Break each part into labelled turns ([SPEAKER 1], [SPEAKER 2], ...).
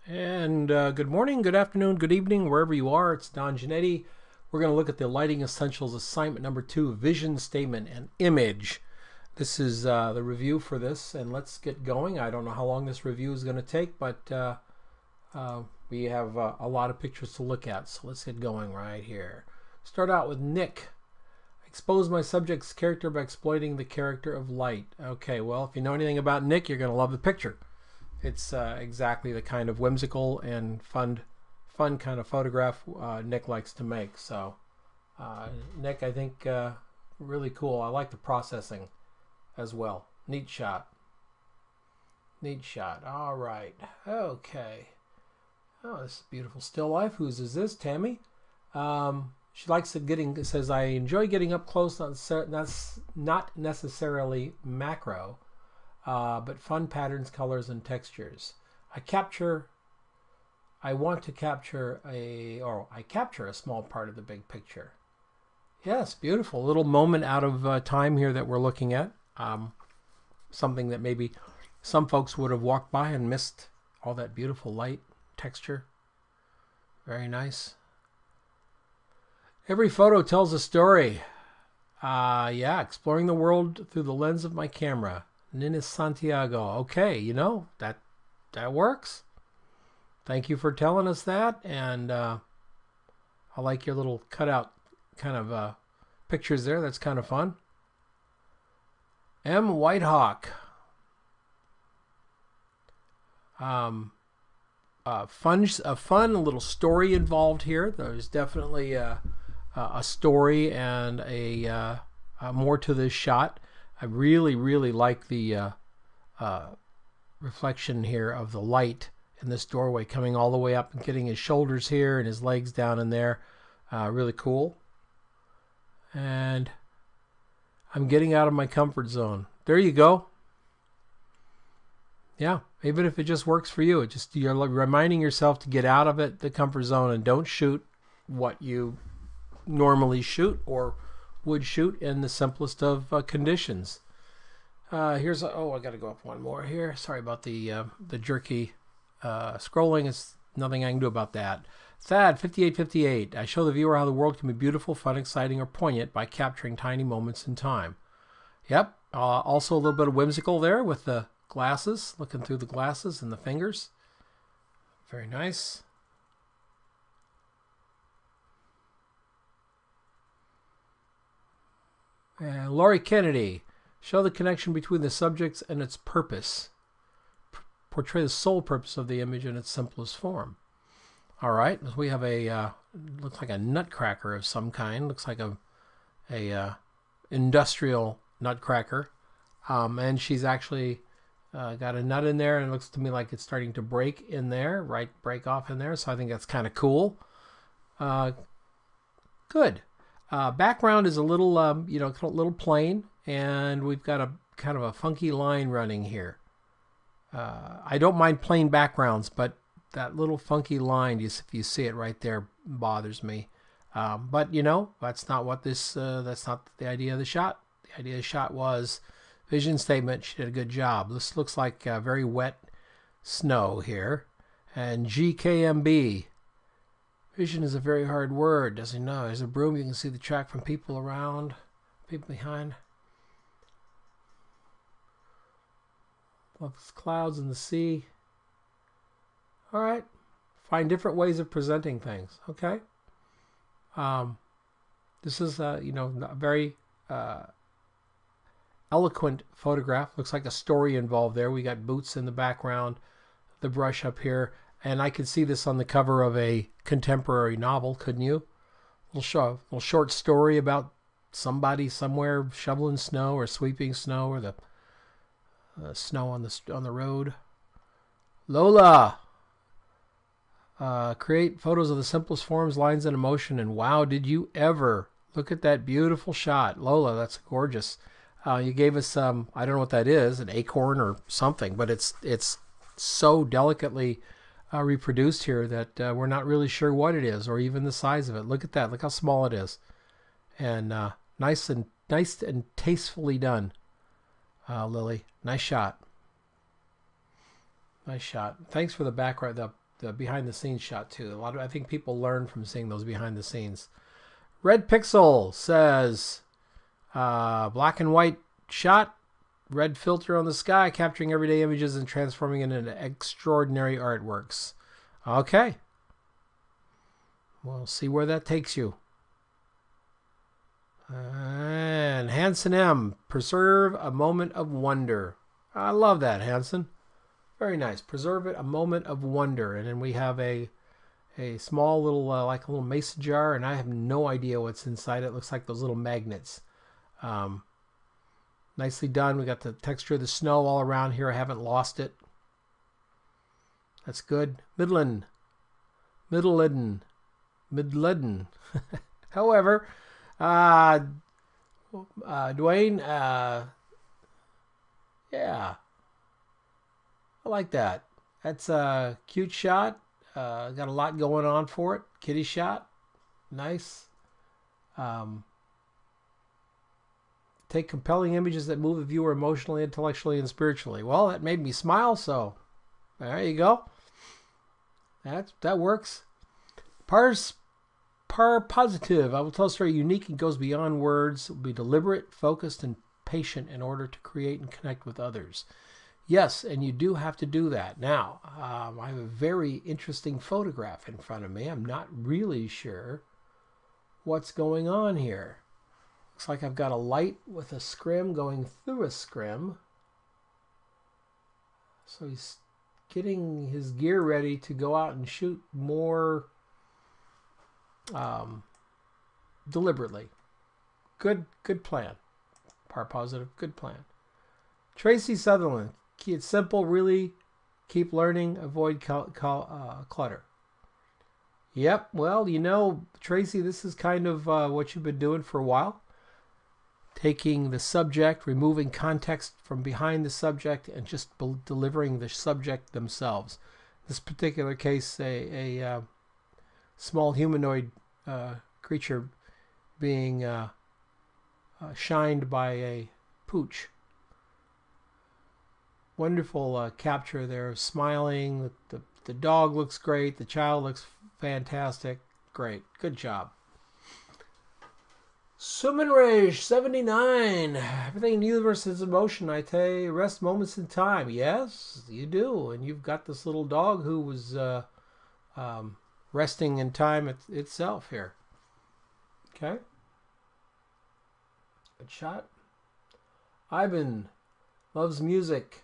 [SPEAKER 1] And good morning, good afternoon, good evening, wherever you are. It's Don Giannetti. We're going to look at the Lighting Essentials assignment number 2, Vision Statement and Image. This is the review for this, and let's get going. I don't know how long this review is going to take, but we have a lot of pictures to look at, so let's get going right here. Start out with Nick. Expose my subject's character by exploiting the character of light. Okay, well, if you know anything about Nick, you're going to love the picture. It's exactly the kind of whimsical and fun kind of photograph Nick likes to make. So, Nick, I think really cool. I like the processing as well. Neat shot. Neat shot. All right. Okay. Oh, this is beautiful still life. Whose is this? Tammy. She likes it says, I enjoy getting up close. That's not necessarily macro. But fun patterns, colors, and textures. I capture a small part of the big picture. Yes, beautiful. A little moment out of time here that we're looking at. Something that maybe some folks would have walked by and missed all that beautiful light, texture. Very nice. Every photo tells a story. Yeah, exploring the world through the lens of my camera. Santiago. Okay, you know, that works. Thank you for telling us that, and I like your little cutout kind of pictures there. That's kind of fun. M. Whitehawk. A fun little story involved here. There's definitely a story and a more to this shot. I really like the reflection here of the light in this doorway coming all the way up and getting his shoulders here and his legs down in there. Really cool. And I'm getting out of my comfort zone. There you go. Yeah, even if it just works for you, you're reminding yourself to get out of the comfort zone and don't shoot what you normally shoot or would shoot in the simplest of conditions. I got to go up one more here. Sorry about the jerky scrolling. It's nothing I can do about that. Thad 5858. I show the viewer how the world can be beautiful, fun, exciting, or poignant by capturing tiny moments in time. Yep. Also a little bit of whimsical there with the glasses, looking through the glasses and the fingers. Very nice. And Laurie Kennedy. Show the connection between the subjects and its purpose. Portray the sole purpose of the image in its simplest form. All right, we have looks like a nutcracker of some kind. Looks like a industrial nutcracker. And she's actually got a nut in there, and it looks to me like it's starting to break in there, break off in there. So I think that's kind of cool. Good. Background is a little, little plain, and we've got a kind of a funky line running here. I don't mind plain backgrounds, but that little funky line, if you see it right there, bothers me. But you know, that's not the idea of the shot. The idea of the shot was vision statement. She did a good job. This looks like very wet snow here. And GKMB. Vision is a very hard word, does he know? There's a broom, you can see the track from people around, people behind. Loves clouds and the sea. All right. Find different ways of presenting things, okay? This is, a very eloquent photograph. Looks like a story involved there. We got boots in the background, the brush up here. And I could see this on the cover of a contemporary novel, couldn't you? A little short story about somebody somewhere shoveling snow or sweeping snow, or the snow on the road. Lola. Create photos of the simplest forms, lines, and emotion. And wow, did you ever look at that beautiful shot, Lola? That's gorgeous. You gave us I don't know what that is, an acorn or something, but it's so delicately reproduced here that we're not really sure what it is or even the size of it. Look at that. Look how small it is. And nice and tastefully done, Lily. Nice shot. Nice shot. Thanks for the background, the behind the scenes shot too. I think people learn from seeing those behind the scenes. Red Pixel says, black and white shot, red filter on the sky, capturing everyday images and transforming it into extraordinary artworks. Okay. We'll see where that takes you. And Hanson M, preserve a moment of wonder. I love that, Hanson. Very nice. Preserve it, a moment of wonder. And then we have a small little, like a little mason jar, and I have no idea what's inside it. It looks like those little magnets. Nicely done. We got the texture of the snow all around here. I haven't lost it. That's good. Midland. However, Dwayne, yeah, I like that. That's a cute shot. Got a lot going on for it. Kitty shot. Nice. Take compelling images that move the viewer emotionally, intellectually, and spiritually. Well, that made me smile, so there you go. That works. Par positive. I will tell a story unique and goes beyond words. It will be deliberate, focused, and patient in order to create and connect with others. Yes, and you do have to do that. Now, I have a very interesting photograph in front of me. I'm not really sure what's going on here. Looks like I've got a light with a scrim going through a scrim. So he's getting his gear ready to go out and shoot more deliberately. Good plan. Par positive, good plan. Tracy Sutherland. It's simple, really. Keep learning. Avoid clutter. Yep. Well, you know, Tracy, this is kind of what you've been doing for a while. Taking the subject, removing context from behind the subject, and just delivering the subject themselves. This particular case, a small humanoid creature being shined by a pooch. Wonderful capture there, smiling. The dog looks great. The child looks fantastic. Great. Good job. Swimmin Rage 79. Everything in the universe is emotion. I tell you, rest moments in time. Yes, you do. And you've got this little dog who was resting in time itself here. Okay. Good shot. Ivan loves music.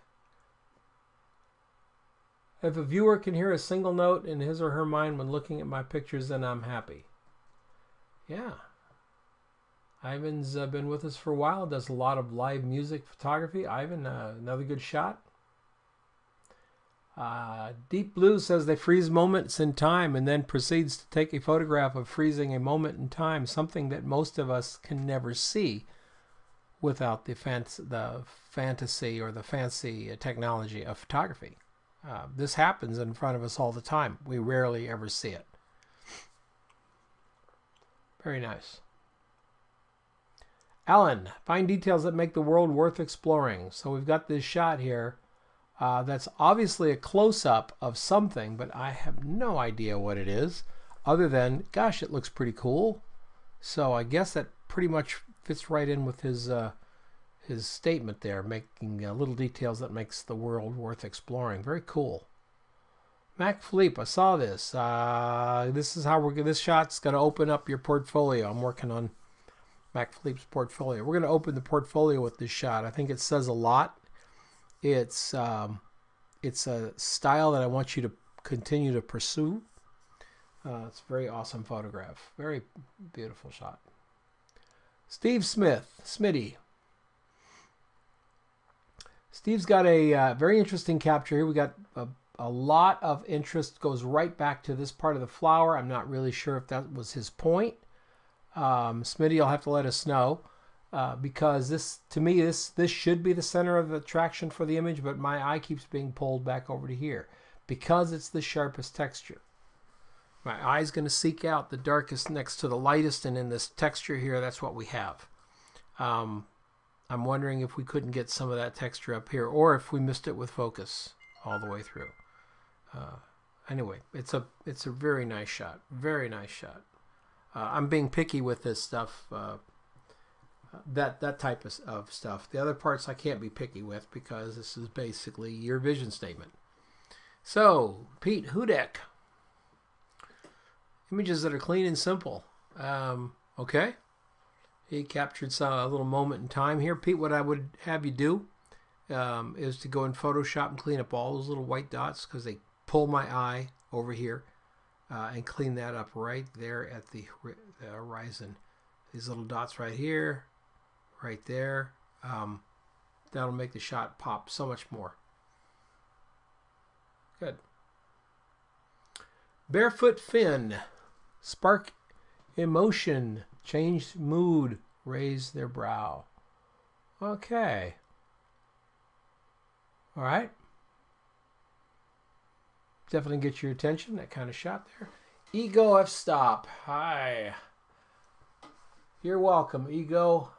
[SPEAKER 1] If a viewer can hear a single note in his or her mind when looking at my pictures, then I'm happy. Yeah. Ivan's been with us for a while, does a lot of live music photography. Ivan, another good shot. Deep Blue says they freeze moments in time and then proceeds to take a photograph of freezing a moment in time, something that most of us can never see without the fantasy or the fancy technology of photography. This happens in front of us all the time. We rarely ever see it. Very nice. Alan, find details that make the world worth exploring. So we've got this shot here that's obviously a close-up of something, but I have no idea what it is other than, gosh, it looks pretty cool. So I guess that pretty much fits right in with his statement there, making little details that makes the world worth exploring. Very cool. Mac Philippe, I saw this. This is how this shot's going to open up your portfolio. I'm working on Mac Philippe's portfolio. We're going to open the portfolio with this shot. I think it says a lot. It's a style that I want you to continue to pursue. It's a very awesome photograph. Very beautiful shot. Steve Smith, Smitty. Steve's got a very interesting capture here. We got a lot of interest, goes right back to this part of the flower. I'm not really sure if that was his point. Smitty, you'll have to let us know because this, to me, this should be the center of attraction for the image, but my eye keeps being pulled back over to here because it's the sharpest texture. My eye's going to seek out the darkest next to the lightest, and in this texture here, that's what we have. I'm wondering if we couldn't get some of that texture up here, or if we missed it with focus all the way through. Anyway, it's a very nice shot. Very nice shot. I'm being picky with this stuff. That type of stuff. The other parts I can't be picky with because this is basically your vision statement. So, Pete Hudek. Images that are clean and simple. Okay. He captured a little moment in time here. Pete, what I would have you do is to go in Photoshop and clean up all those little white dots because they pull my eye over here and clean that up right there at the horizon. These little dots right here, right there. That'll make the shot pop so much more. Good. Barefoot Finn. Spark emotion. Change mood. Raise their brow. Okay. All right. Definitely get your attention. That kind of shot there. Ego F Stop. Hi. You're welcome, Ego.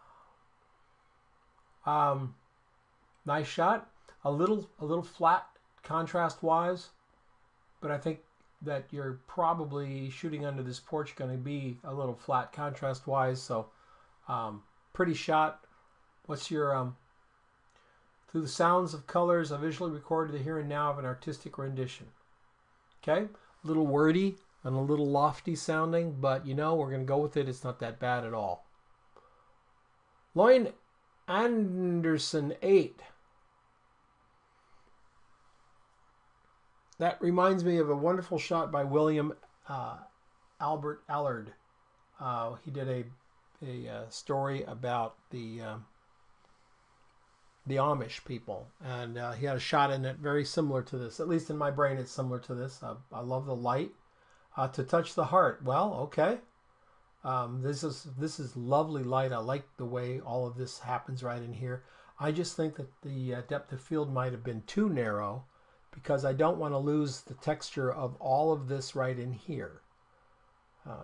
[SPEAKER 1] Nice shot. A little flat contrast wise, but I think that you're probably shooting under this porch going to be a little flat contrast wise. So pretty shot. What's your through the sounds of colors, I visually recorded the here and now of an artistic rendition. Okay, a little wordy and a little lofty sounding, but you know, we're going to go with it. It's not that bad at all. Lloyd Anderson 8. That reminds me of a wonderful shot by William Albert Allard. He did a story about the Amish people, and he had a shot in it very similar to this. At least in my brain, it's similar to this. I love the light. To touch the heart. Well, okay. This is lovely light. I like the way all of this happens right in here. I just think that the depth of field might have been too narrow because I don't want to lose the texture of all of this right in here.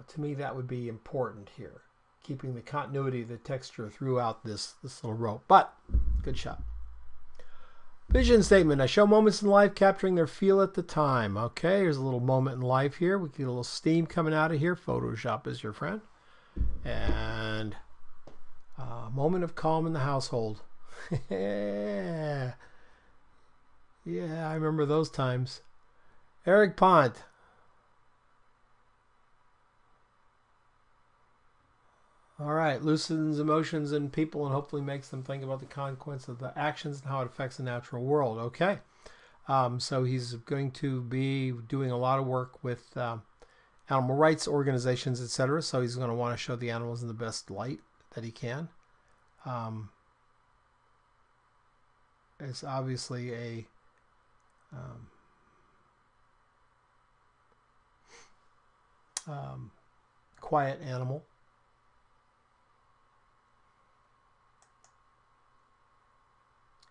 [SPEAKER 1] To me, that would be important here, keeping the continuity of the texture throughout this little rope. But good shot. Vision statement. I show moments in life capturing their feel at the time. Okay, here's a little moment in life here. We get a little steam coming out of here. Photoshop is your friend. And a moment of calm in the household. Yeah, I remember those times. Eric Pont. All right, loosens emotions in people and hopefully makes them think about the consequence of the actions and how it affects the natural world. Okay, so he's going to be doing a lot of work with animal rights organizations, etc. So he's going to want to show the animals in the best light that he can. It's obviously a quiet animal.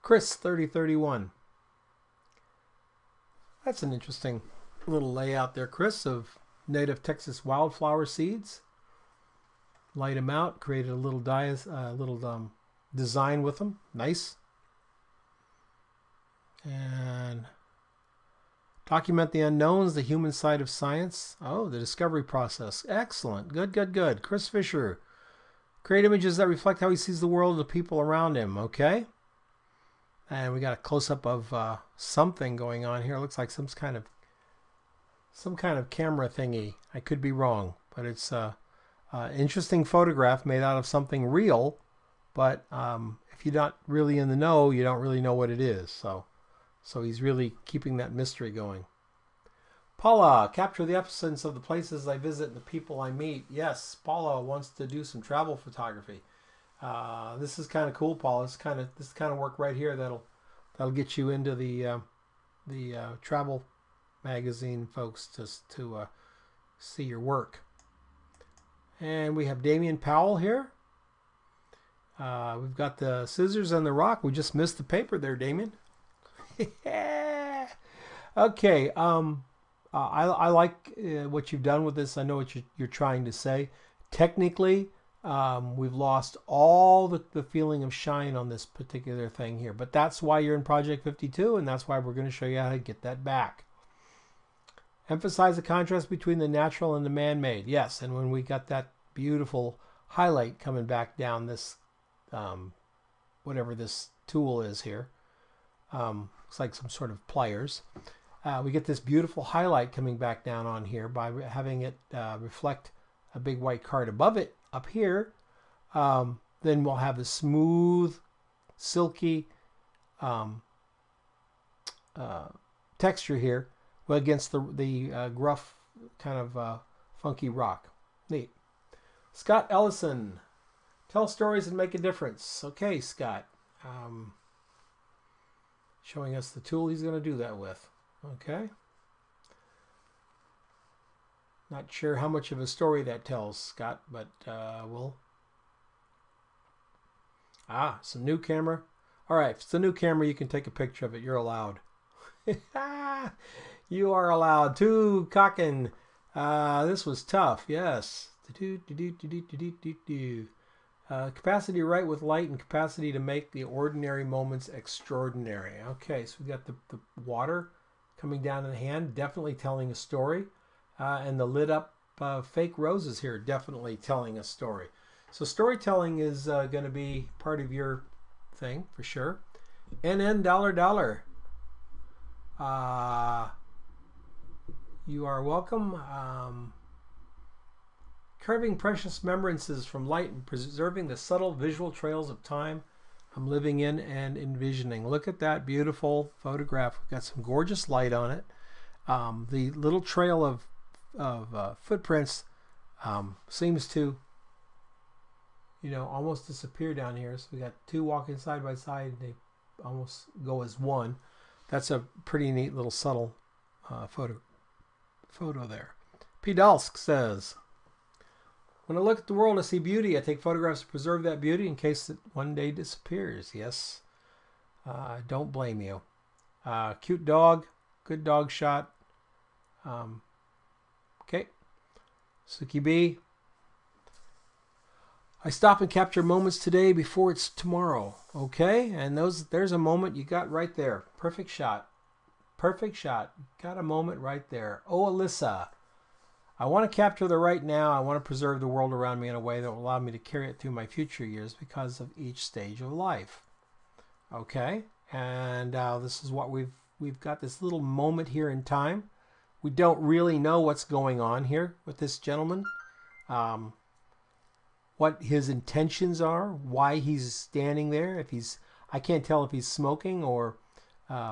[SPEAKER 1] Chris 3031. That's an interesting little layout there, Chris, of native Texas wildflower seeds. Light them out, created a little design with them. Nice. And document the unknowns, the human side of science. Oh, the discovery process. Excellent. Good, good, good. Chris Fisher. Create images that reflect how he sees the world and the people around him. Okay. And we got a close-up of something going on here. It looks like some kind of camera thingy. I could be wrong, but it's an interesting photograph made out of something real. But if you're not really in the know, you don't really know what it is. So he's really keeping that mystery going. Paula, capture the essence of the places I visit and the people I meet. Yes, Paula wants to do some travel photography. This is kind of cool, Paul. This kind of work right here that'll get you into the travel magazine folks to see your work. And we have Damien Powell here. We've got the scissors and the rock. We just missed the paper there, Damien. Okay. I like what you've done with this. I know what you're trying to say. Technically, we've lost all the feeling of shine on this particular thing here, but that's why you're in Project 52, and that's why we're going to show you how to get that back. Emphasize the contrast between the natural and the man-made. Yes, and when we got that beautiful highlight coming back down this, whatever this tool is here, looks like some sort of pliers. We get this beautiful highlight coming back down on here by having it reflect a big white card above it up here. Then we'll have the smooth, silky texture here against the gruff kind of funky rock. Neat. Scott Ellison, tell stories and make a difference. Okay, Scott. Showing us the tool he's going to do that with. Okay. Not sure how much of a story that tells, Scott, but we'll... it's a new camera. All right, if it's a new camera, you can take a picture of it. You're allowed. You are allowed to cockin'. This was tough. Yes. Capacity to write with light and capacity to make the ordinary moments extraordinary. Okay, so we got the water coming down in the hand, definitely telling a story. And the lit up fake roses here, definitely telling a story. So storytelling is going to be part of your thing for sure. NN $. You are welcome. Carving precious remembrances from light and preserving the subtle visual trails of time I'm living in and envisioning. Look at that beautiful photograph. We've got some gorgeous light on it. The little trail of footprints seems to, almost disappear down here. So we got two walking side by side. They almost go as one. That's a pretty neat little subtle photo there. P. Dalsk says, when I look at the world, I see beauty. I take photographs to preserve that beauty in case it one day disappears. Yes. Don't blame you. Cute dog. Good dog shot. Okay. Suki B. I stop and capture moments today before it's tomorrow. Okay. And there's a moment you got right there. Perfect shot. Perfect shot. Got a moment right there. Oh, Alyssa. I want to capture the right now. I want to preserve the world around me in a way that will allow me to carry it through my future years because of each stage of life. Okay, and this is what we've got this little moment here in time. We don't really know what's going on here with this gentleman, what his intentions are, why he's standing there. I can't tell if he's smoking or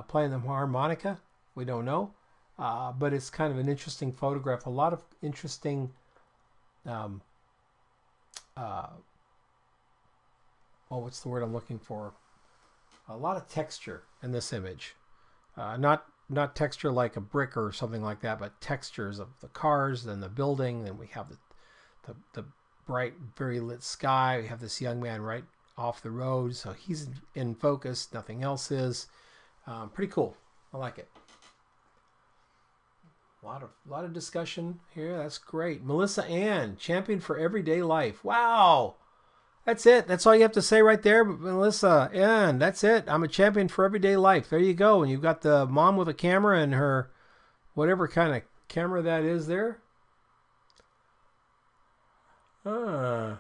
[SPEAKER 1] playing the harmonica. We don't know. But it's kind of an interesting photograph. A lot of interesting what's the word I'm looking for? A lot of texture in this image. Not texture like a brick or something like that, but textures of the cars and the building. Then we have the bright, very lit sky. We have this young man right off the road. So he's in focus. Nothing else is. Pretty cool. I like it. A lot of discussion here. That's great. Melissa Ann, champion for everyday life. Wow. That's it. That's all you have to say right there, Melissa Ann. That's it. I'm a champion for everyday life. There you go. And you've got the mom with a camera and her whatever kind of camera that is there. Oh,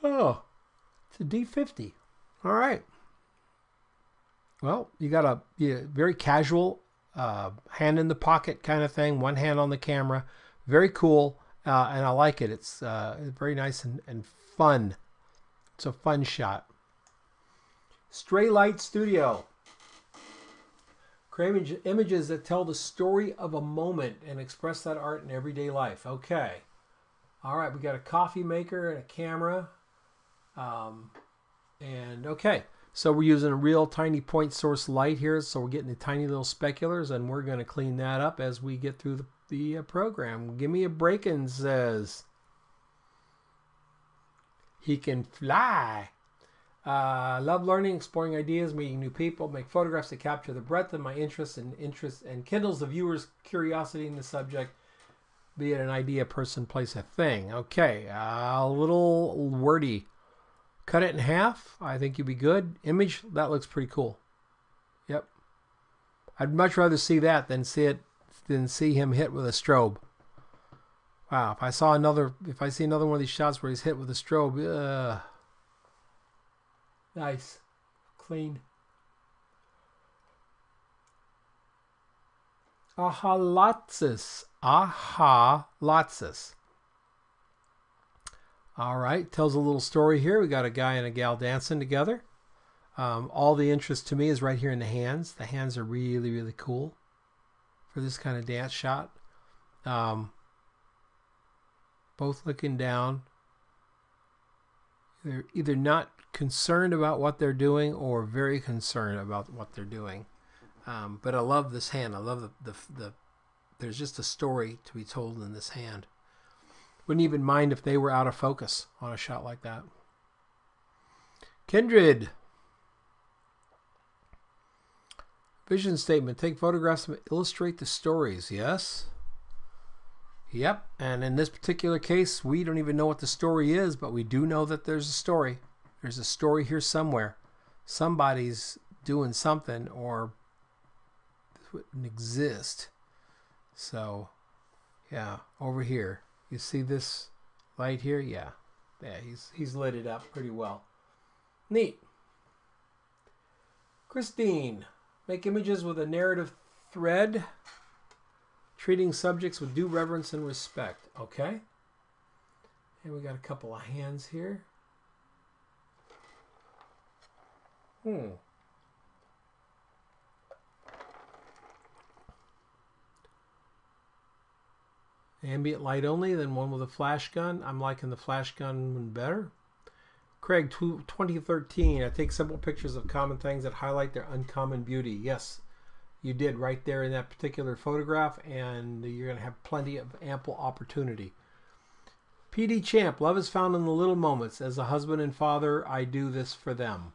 [SPEAKER 1] it's a D50. All right. Well, you got a very casual hand in the pocket kind of thing, one hand on the camera. Very cool, and I like it. It's very nice and fun. It's a fun shot. Stray Light Studio. Create images that tell the story of a moment and express that art in everyday life. Okay. All right, we got a coffee maker and a camera. And okay. So we're using a real tiny point source light here. So we're getting the tiny little speculars, and we're going to clean that up as we get through the program. Give me a break-in, says. He can fly. Love learning, exploring ideas, meeting new people, make photographs to capture the breadth of my interest and kindles the viewer's curiosity in the subject, be it an idea, person, place, a thing. Okay, a little wordy. Cut it in half. I think you'd be good. Image, that looks pretty cool. Yep. I'd much rather see that than see him hit with a strobe. Wow, if I see another one of these shots where he's hit with a strobe, nice, clean. Ahalatsis. Ahalatsis. All right, tells a little story here. We got a guy and a gal dancing together. All the interest to me is right here in the hands. The hands are really, really cool for this kind of dance shot. Both looking down. They're either not concerned about what they're doing or very concerned about what they're doing. But I love this hand. I love the there's just a story to be told in this hand. Wouldn't even mind if they were out of focus on a shot like that. Kindred. Vision statement. Take photographs and illustrate the stories. Yes. Yep. And in this particular case, we don't even know what the story is, but we do know that there's a story. There's a story here somewhere. Somebody's doing something or this wouldn't exist. So, yeah, over here. You see this light here? Yeah. Yeah, he's lit it up pretty well. Neat. Christine. Make images with a narrative thread, treating subjects with due reverence and respect. Okay. And we got a couple of hands here. Ambient light only, then one with a flash gun. I'm liking the flash gun one better. Craig, 2013, I take simple pictures of common things that highlight their uncommon beauty. Yes, you did right there in that particular photograph, and you're going to have plenty of ample opportunity. PD Champ, love is found in the little moments. As a husband and father, I do this for them.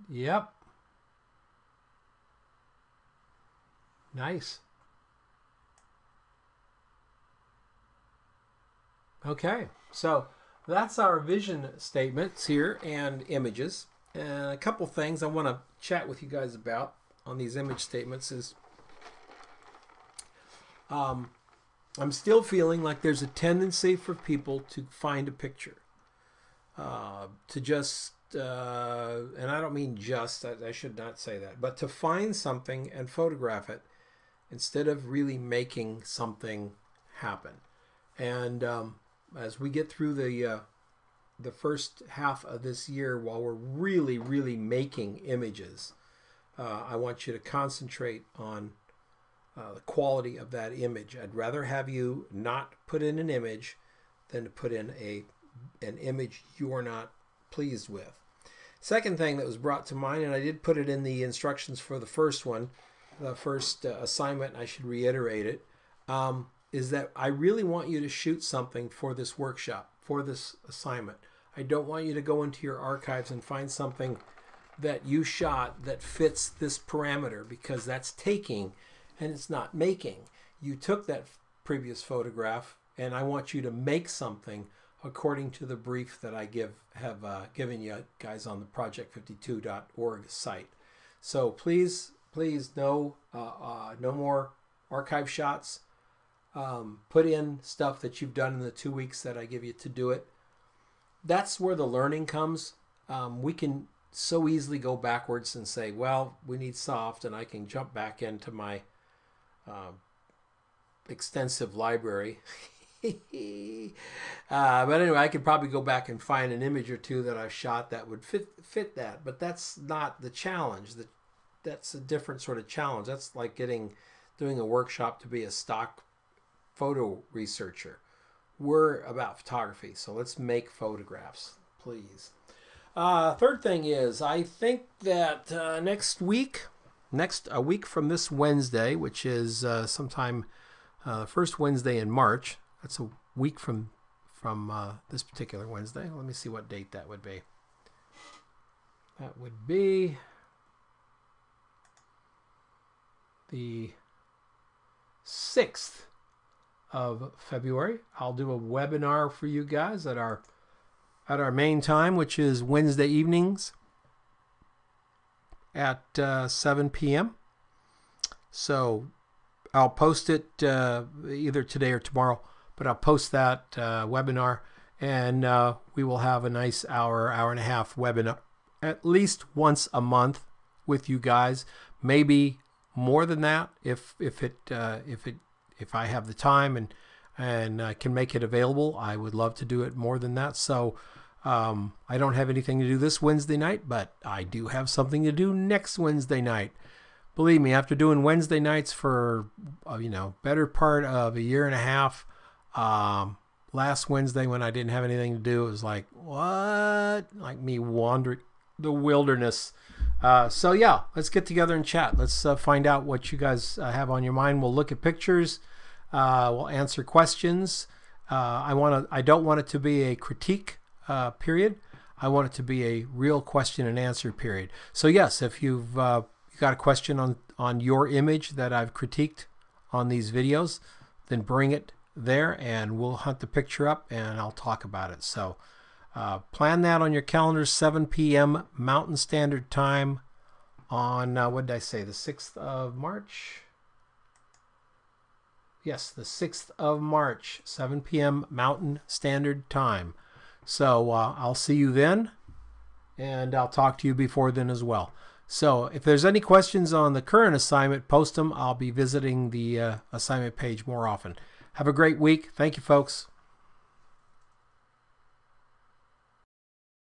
[SPEAKER 1] Yep. Nice. Okay, so that's our vision statements here and images. And a couple things I want to chat with you guys about on these image statements is I'm still feeling like there's a tendency for people to find a picture. To just, and I don't mean just, I should not say that, but to find something and photograph it instead of really making something happen. And as we get through the first half of this year, while we're really, really making images, I want you to concentrate on the quality of that image. I'd rather have you not put in an image than to put in an image you're not pleased with. Second thing that was brought to mind, and I did put it in the instructions for the first one, the first assignment, I should reiterate it, is that I really want you to shoot something for this workshop, for this assignment. I don't want you to go into your archives and find something that you shot that fits this parameter, because that's taking and it's not making. You took that previous photograph, and I want you to make something according to the brief that I have given you guys on the project52.org site. So please, no more archive shots. Put in stuff that you've done in the 2 weeks that I give you to do it. That's where the learning comes. We can so easily go backwards and say, well, we need soft, and I can jump back into my extensive library. But anyway, I could probably go back and find an image or two that I've shot that would fit that. But that's not the challenge. That's a different sort of challenge. That's like doing a workshop to be a stock photo researcher. We're about photography, so let's make photographs, please. Third thing is, I think that a week from this Wednesday, which is sometime first Wednesday in March. That's a week from this particular Wednesday. Let me see what date that would be. That would be the 6th of February. I'll do a webinar for you guys at our main time, which is Wednesday evenings at 7 p.m. So I'll post it either today or tomorrow, but I'll post that webinar, and we will have a nice hour and a half webinar at least once a month with you guys. Maybe more than that if I have the time and I can make it available. I would love to do it more than that. So I don't have anything to do this Wednesday night, but I do have something to do next Wednesday night. Believe me, after doing Wednesday nights for better part of a year and a half, last Wednesday when I didn't have anything to do, it was like, what? Like me wandering the wilderness. So yeah, let's get together and chat. Let's find out what you guys have on your mind. We'll look at pictures. We'll answer questions. I don't want it to be a critique period. I want it to be a real question and answer period. So yes, if you've got a question on your image that I've critiqued on these videos, then bring it there and we'll hunt the picture up and I'll talk about it. So plan that on your calendars, 7 p.m. Mountain Standard Time on, what did I say, the 6th of March? Yes, the 6th of March, 7 p.m. Mountain Standard Time. So I'll see you then, and I'll talk to you before then as well. So if there's any questions on the current assignment, post them. I'll be visiting the assignment page more often. Have a great week. Thank you, folks.